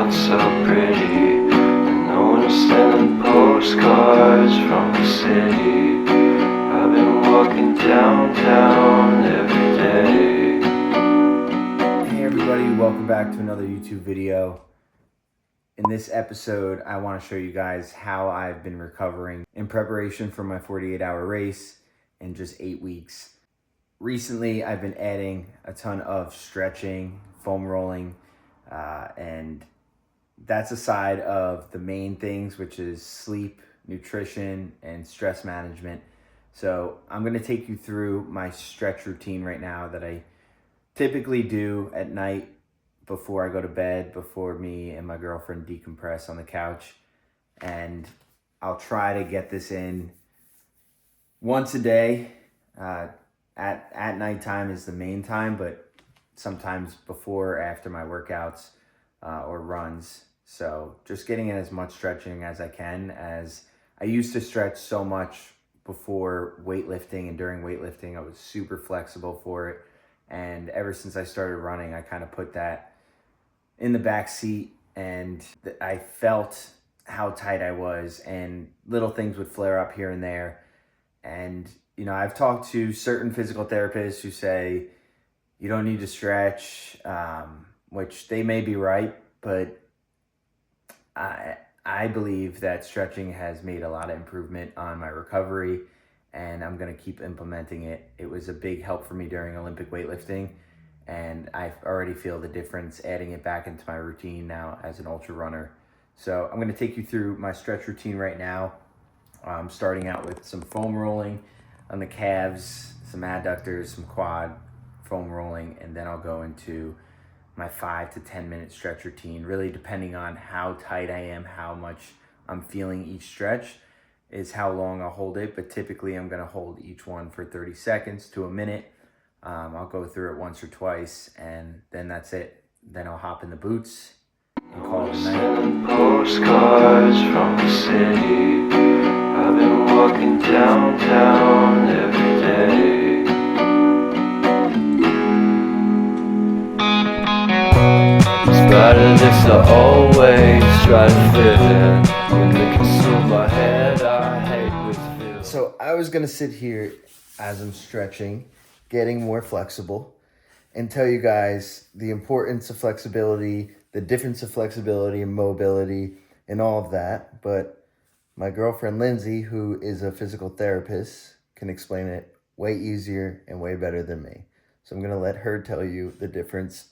not so pretty, and no one's sending postcards from the city. I've been walking downtown every day. Hey everybody, welcome back to another YouTube video. In this episode, I want to show you guys how I've been recovering in preparation for my 48-hour race in just 8 weeks. Recently, I've been adding a ton of stretching, foam rolling, and that's aside of the main things, which is sleep, nutrition, and stress management. So I'm going to take you through my stretch routine right now that I typically do at night before I go to bed, before me and my girlfriend decompress on the couch. And I'll try to get this in once a day. At nighttime is the main time, but sometimes before or after my workouts or runs. So just getting in as much stretching as I can, as I used to stretch so much before weightlifting, and during weightlifting I was super flexible for it. And ever since I started running, I kind of put that in the back seat, and I felt how tight I was, and little things would flare up here and there. And, you know, I've talked to certain physical therapists who say you don't need to stretch, which they may be right, but I believe that stretching has made a lot of improvement on my recovery, and I'm going to keep implementing it. It was a big help for me during Olympic weightlifting, and I already feel the difference adding it back into my routine now as an ultra runner. So I'm going to take you through my stretch routine right now. I'm starting out with some foam rolling on the calves, some adductors, some quad foam rolling, and then I'll go into my 5 to 10 minute stretch routine, really depending on how tight I am, how much I'm feeling each stretch is how long I'll hold it. But typically I'm going to hold each one for 30 seconds to a minute. I'll go through it once or twice, and then that's it. Then I'll hop in the boots and call it a night. Postcards from the city. I've been walking downtown every day. It's better if I always try to fit in. When they consume my head, I hate this feel. So I was going to sit here as I'm stretching, getting more flexible, and tell you guys the importance of flexibility, the difference of flexibility and mobility, and all of that. But my girlfriend Lindsay, who is a physical therapist, can explain it way easier and way better than me. So I'm going to let her tell you the difference,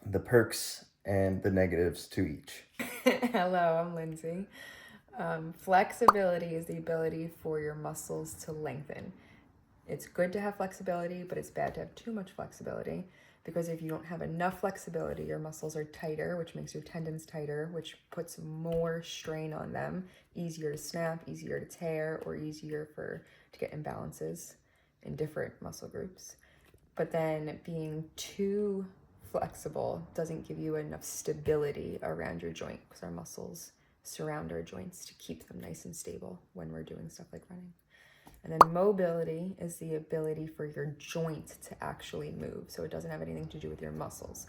the perks and the negatives to each. Hello, I'm Lindsay. Flexibility is the ability for your muscles to lengthen. It's good to have flexibility, but it's bad to have too much flexibility, because if you don't have enough flexibility, your muscles are tighter, which makes your tendons tighter, which puts more strain on them, easier to snap, easier to tear, or easier to get imbalances in different muscle groups. But then being too flexible doesn't give you enough stability around your joint, because our muscles surround our joints to keep them nice and stable when we're doing stuff like running. And then mobility is the ability for your joint to actually move. So it doesn't have anything to do with your muscles.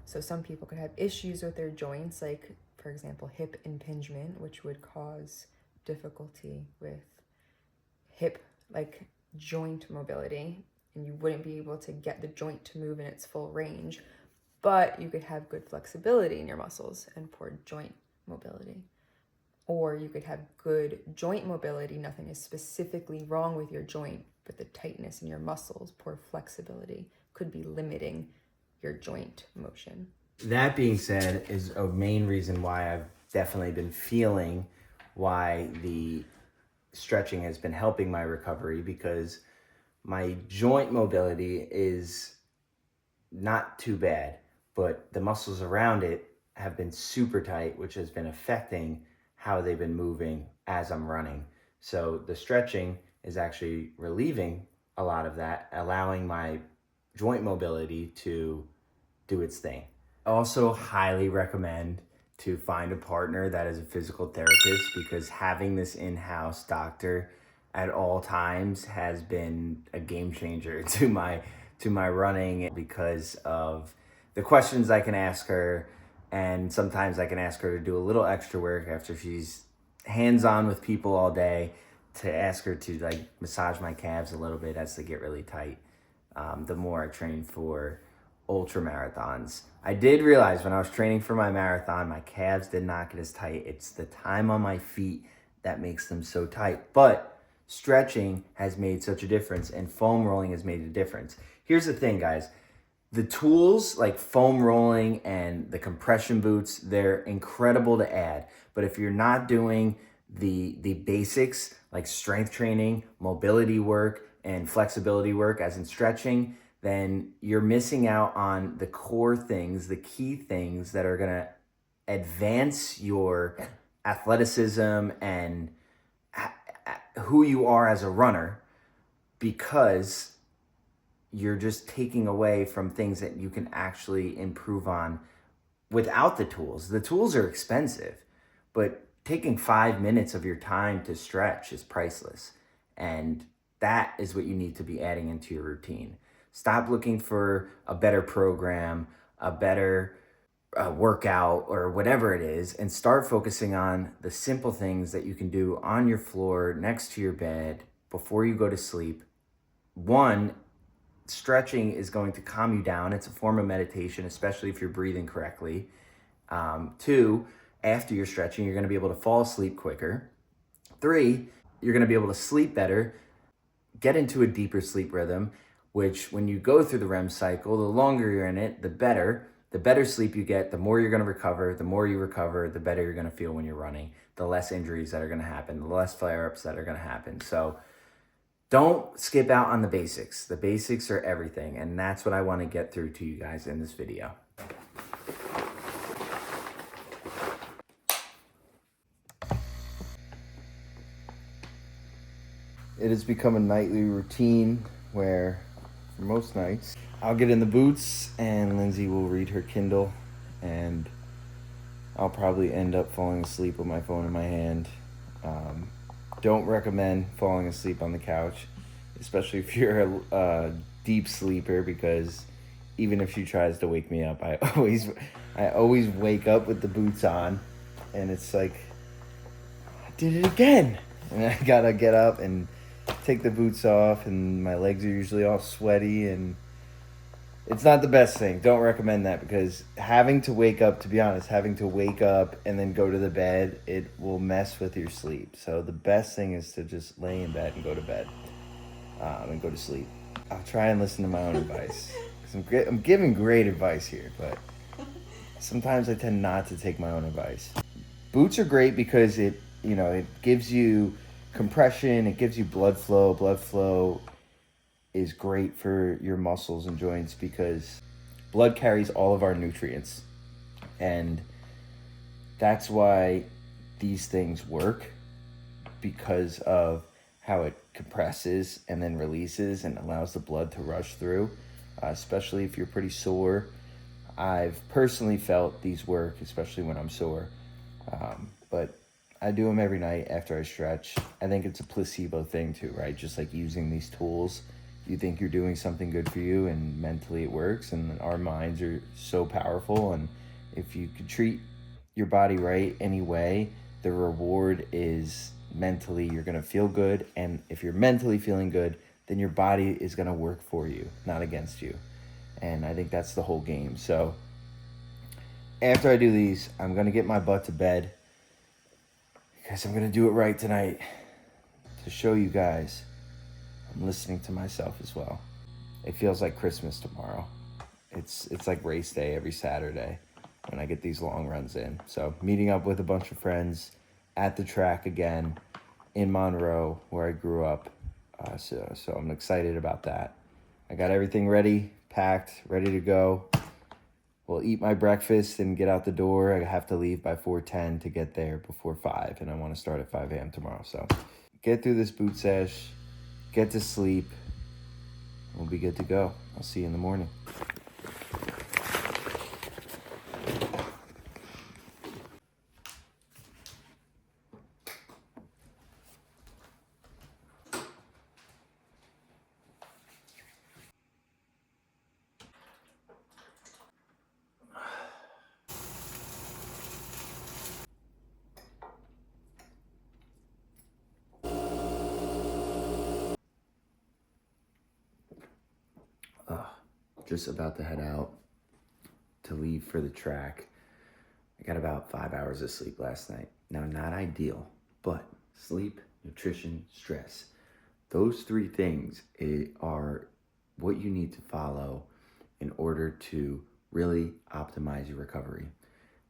So some people could have issues with their joints, like, for example, hip impingement, which would cause difficulty with hip, like joint mobility. And you wouldn't be able to get the joint to move in its full range. But you could have good flexibility in your muscles and poor joint mobility. Or you could have good joint mobility, nothing is specifically wrong with your joint, but the tightness in your muscles, poor flexibility, could be limiting your joint motion. That being said, is a main reason why I've definitely been feeling why the stretching has been helping my recovery, because my joint mobility is not too bad, but the muscles around it have been super tight, which has been affecting how they've been moving as I'm running. So the stretching is actually relieving a lot of that, allowing my joint mobility to do its thing. I also highly recommend to find a partner that is a physical therapist, because having this in-house doctor at all times has been a game changer to my running, because of the questions I can ask her, And sometimes I can ask her to do a little extra work after she's hands-on with people all day, to ask her to like massage my calves a little bit as they get really tight. The more I train for ultra marathons. I did realize when I was training for my marathon, my calves did not get as tight. It's the time on my feet that makes them so tight. But stretching has made such a difference, and foam rolling has made a difference. Here's the thing, guys. The tools like foam rolling and the compression boots, they're incredible to add. But if you're not doing the basics like strength training, mobility work, and flexibility work, as in stretching, then you're missing out on the core things, the key things that are gonna advance your athleticism and who you are as a runner, because you're just taking away from things that you can actually improve on without the tools. The tools are expensive, but taking 5 minutes of your time to stretch is priceless. And that is what you need to be adding into your routine. Stop looking for a better program, a better workout, or whatever it is, and start focusing on the simple things that you can do on your floor, next to your bed, before you go to sleep. One, stretching is going to calm you down. It's a form of meditation, especially if you're breathing correctly. Two, after you're stretching, you're going to be able to fall asleep quicker. Three, you're going to be able to sleep better, get into a deeper sleep rhythm, which when you go through the REM cycle, the longer you're in it, the better. The better sleep you get, the more you're going to recover. The more you recover, the better you're going to feel when you're running. The less injuries that are going to happen, the less flare-ups that are going to happen. So don't skip out on the basics. The basics are everything, and that's what I want to get through to you guys in this video. It has become a nightly routine where, for most nights, I'll get in the boots and Lindsay will read her Kindle, and I'll probably end up falling asleep with my phone in my hand. Don't recommend falling asleep on the couch, especially if you're a deep sleeper, because even if she tries to wake me up, I always wake up with the boots on, and it's like, I did it again. And I gotta get up and take the boots off, and my legs are usually all sweaty, and it's not the best thing. Don't recommend that, because having to wake up and then go to the bed, it will mess with your sleep. So the best thing is to just lay in bed and go to bed, and go to sleep. I'll try and listen to my own advice, because I'm giving great advice here, but sometimes I tend not to take my own advice. Boots are great because it gives you compression, it gives you blood flow. Blood flow is great for your muscles and joints because blood carries all of our nutrients. And that's why these things work, because of how it compresses and then releases and allows the blood to rush through, especially if you're pretty sore. I've personally felt these work, especially when I'm sore. But I do them every night after I stretch. I think it's a placebo thing too, right? Just like using these tools. You think you're doing something good for you, and mentally it works, and our minds are so powerful, and if you could treat your body right anyway, the reward is mentally you're going to feel good, and if you're mentally feeling good, then your body is going to work for you, not against you. And I think that's the whole game. So after I do these, I'm going to get my butt to bed, because I'm going to do it right tonight to show you guys I'm listening to myself as well. It feels like Christmas tomorrow. It's like race day every Saturday when I get these long runs in. So meeting up with a bunch of friends at the track again in Monroe, where I grew up. So I'm excited about that. I got everything ready, packed, ready to go. We'll eat my breakfast and get out the door. I have to leave by 4:10 to get there before 5, and I want to start at 5 a.m. tomorrow. So get through this boot sesh, get to sleep, we'll be good to go. I'll see you in the morning. just about to head out to leave for the track. I got about 5 hours of sleep last night. Now, not ideal, but sleep, nutrition, stress. Those three things are what you need to follow in order to really optimize your recovery.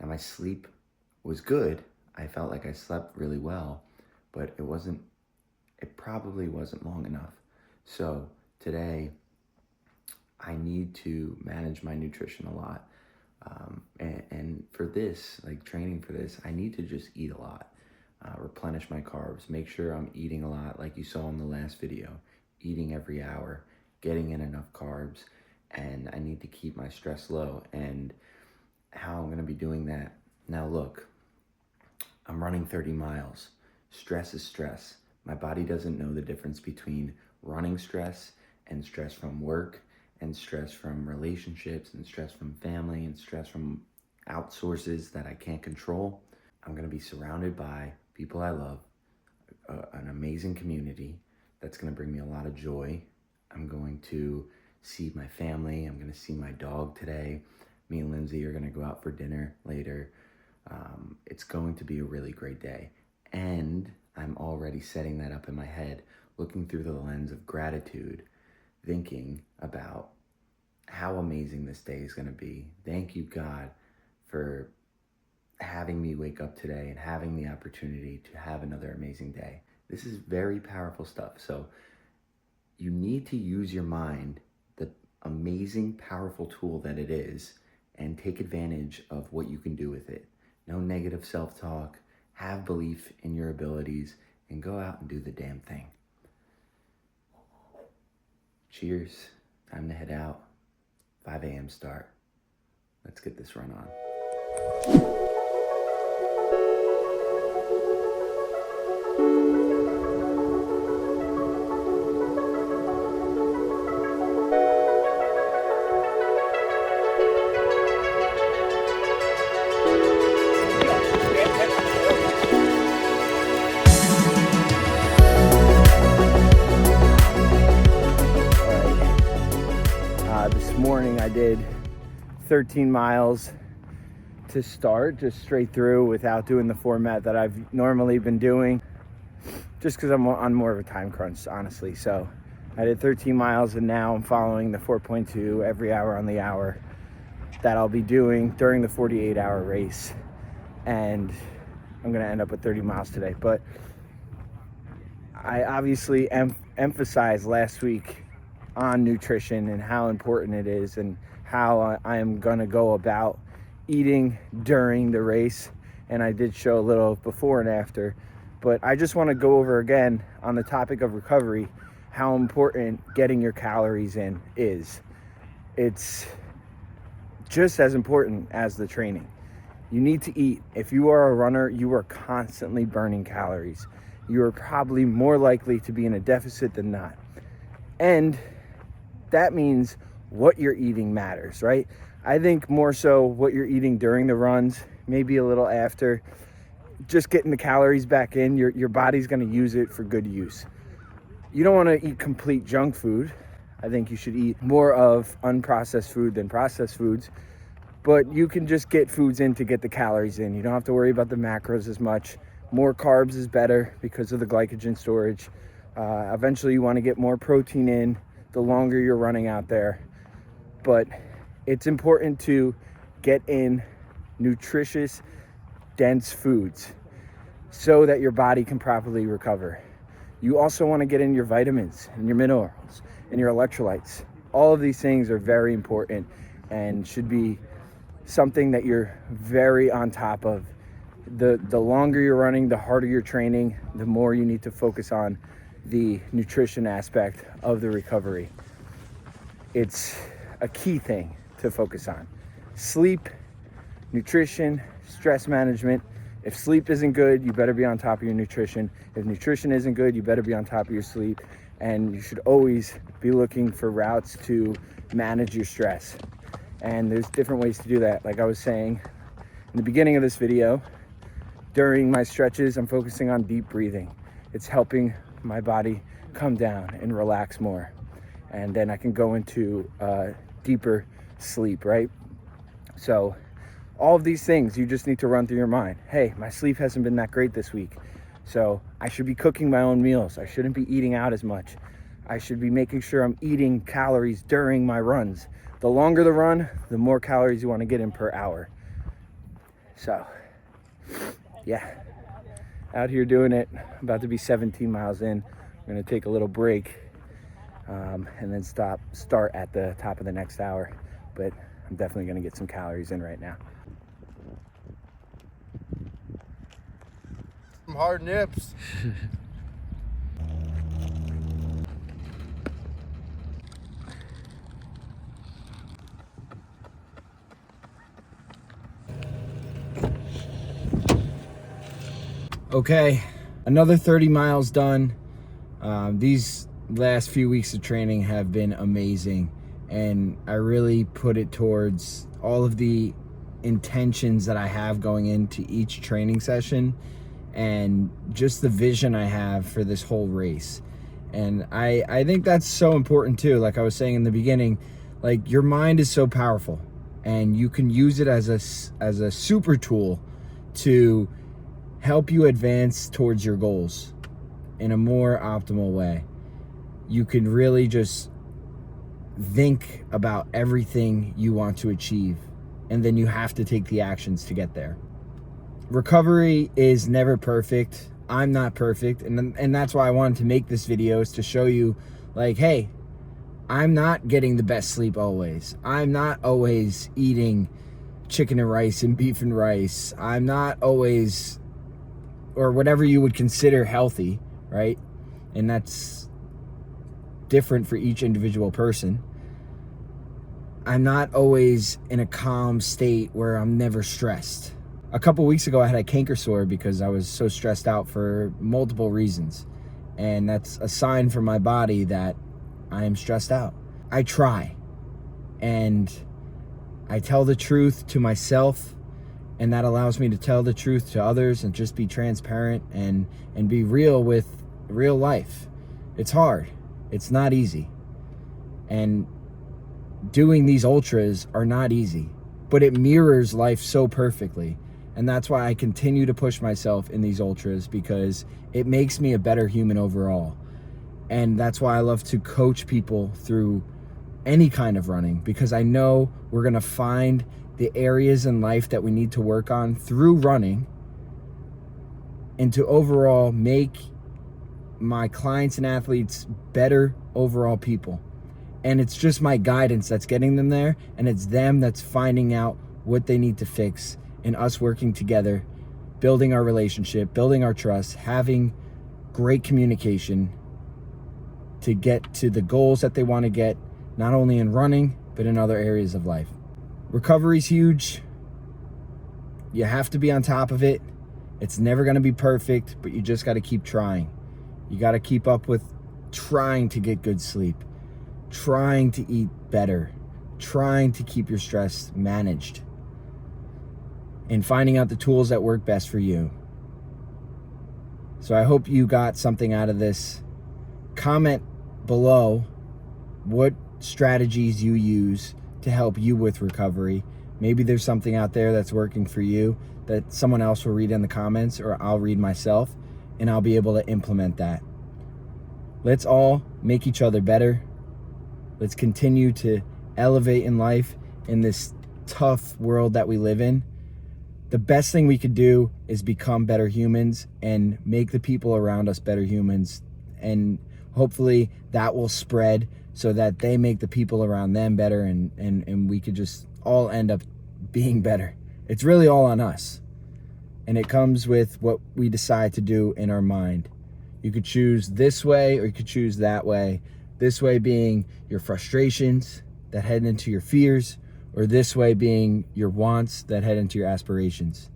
Now, my sleep was good. I felt like I slept really well, but it probably wasn't long enough. So today, I need to manage my nutrition a lot. And for this, like training for this, I need to just eat a lot, replenish my carbs, make sure I'm eating a lot, like you saw in the last video, eating every hour, getting in enough carbs, and I need to keep my stress low. And how I'm going to be doing that. Now look, I'm running 30 miles. Stress is stress. My body doesn't know the difference between running stress and stress from work and stress from relationships and stress from family and stress from outsources that I can't control. I'm going to be surrounded by people I love, an amazing community that's going to bring me a lot of joy. I'm going to see my family. I'm going to see my dog today. Me and Lindsay are going to go out for dinner later. It's going to be a really great day. And I'm already setting that up in my head, looking through the lens of gratitude, thinking about how amazing this day is going to be. Thank you, God, for having me wake up today and having the opportunity to have another amazing day. This is very powerful stuff. So you need to use your mind, the amazing, powerful tool that it is, and take advantage of what you can do with it. No negative self-talk. Have belief in your abilities and go out and do the damn thing. Cheers. Time to head out. 5 a.m. start. Let's get this run on. This morning I did 13 miles to start, just straight through without doing the format that I've normally been doing, just because I'm on more of a time crunch, honestly. So I did 13 miles and now I'm following the 4.2 every hour on the hour that I'll be doing during the 48-hour race. And I'm going to end up with 30 miles today. But I obviously emphasized last week on nutrition and how important it is and how I am going to go about eating during the race. And I did show a little before and after, but I just want to go over again on the topic of recovery, how important getting your calories in is. It's just as important as the training. You need to eat. If you are a runner, you are constantly burning calories. You are probably more likely to be in a deficit than not. And that means what you're eating matters, right? I think more so what you're eating during the runs, maybe a little after, just getting the calories back in. Your body's going to use it for good use. You don't want to eat complete junk food. I think you should eat more of unprocessed food than processed foods, but you can just get foods in to get the calories in. You don't have to worry about the macros as much. More carbs is better because of the glycogen storage. Eventually you want to get more protein in the longer you're running out there. But it's important to get in nutritious, dense foods so that your body can properly recover. You also want to get in your vitamins and your minerals and your electrolytes. All of these things are very important and should be something that you're very on top of. The longer you're running, the harder you're training, the more you need to focus on the nutrition aspect of the recovery. It's a key thing to focus on. Sleep, nutrition, stress management. If sleep isn't good, you better be on top of your nutrition. If nutrition isn't good, you better be on top of your sleep. And you should always be looking for routes to manage your stress. And there's different ways to do that. Like I was saying in the beginning of this video, during my stretches, I'm focusing on deep breathing. It's helping my body come down and relax more. And then I can go into deeper sleep, right? So all of these things you just need to run through your mind. Hey, my sleep hasn't been that great this week, so I should be cooking my own meals. I shouldn't be eating out as much. I should be making sure I'm eating calories during my runs. The longer the run, the more calories you want to get in per hour. So yeah, out here doing it. About to be 17 miles in. I'm gonna take a little break and then start at the top of the next hour. But I'm definitely gonna get some calories in right now. Some hard nips. Okay, another 30 miles done. These last few weeks of training have been amazing, and I really put it towards all of the intentions that I have going into each training session and just the vision I have for this whole race. And I think that's so important too. Like I was saying in the beginning, like your mind is so powerful, and you can use it as a super tool to help you advance towards your goals in a more optimal way. You can really just think about everything you want to achieve, and then you have to take the actions to get there. Recovery is never perfect. I'm not perfect, and that's why I wanted to make this video, is to show you, like, hey, I'm not getting the best sleep always. I'm not always eating chicken and rice and beef and rice. I'm not always, or whatever you would consider healthy, right? And that's different for each individual person. I'm not always in a calm state where I'm never stressed. A couple weeks ago, I had a canker sore because I was so stressed out for multiple reasons. And that's a sign from my body that I am stressed out. I try, and I tell the truth to myself, and that allows me to tell the truth to others and just be transparent and be real with real life. It's hard. It's not easy. And doing these ultras are not easy, but it mirrors life so perfectly. And that's why I continue to push myself in these ultras, because it makes me a better human overall. And that's why I love to coach people through any kind of running, because I know we're gonna find the areas in life that we need to work on through running, and to overall make my clients and athletes better overall people. And it's just my guidance that's getting them there, and it's them that's finding out what they need to fix, and us working together, building our relationship, building our trust, having great communication to get to the goals that they want to get, not only in running, but in other areas of life. Recovery is huge. You have to be on top of it. It's never going to be perfect, but you just got to keep trying. You got to keep up with trying to get good sleep, trying to eat better, trying to keep your stress managed, and finding out the tools that work best for you. So I hope you got something out of this. Comment below what strategies you use to help you with recovery. Maybe there's something out there that's working for you that someone else will read in the comments, or I'll read myself, and I'll be able to implement that. Let's all make each other better. Let's continue to elevate in life in this tough world that we live in. The best thing we could do is become better humans and make the people around us better humans. And hopefully that will spread so that they make the people around them better, and we could just all end up being better. It's really all on us. And it comes with what we decide to do in our mind. You could choose this way, or you could choose that way. This way being your frustrations that head into your fears, or this way being your wants that head into your aspirations.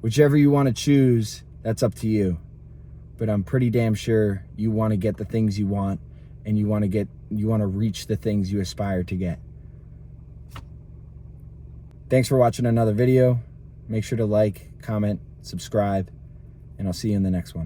Whichever you want to choose, that's up to you. But I'm pretty damn sure you want to get the things you want, and you want to reach the things you aspire to get. Thanks for watching another video. Make sure to like, comment, subscribe, and I'll see you in the next one.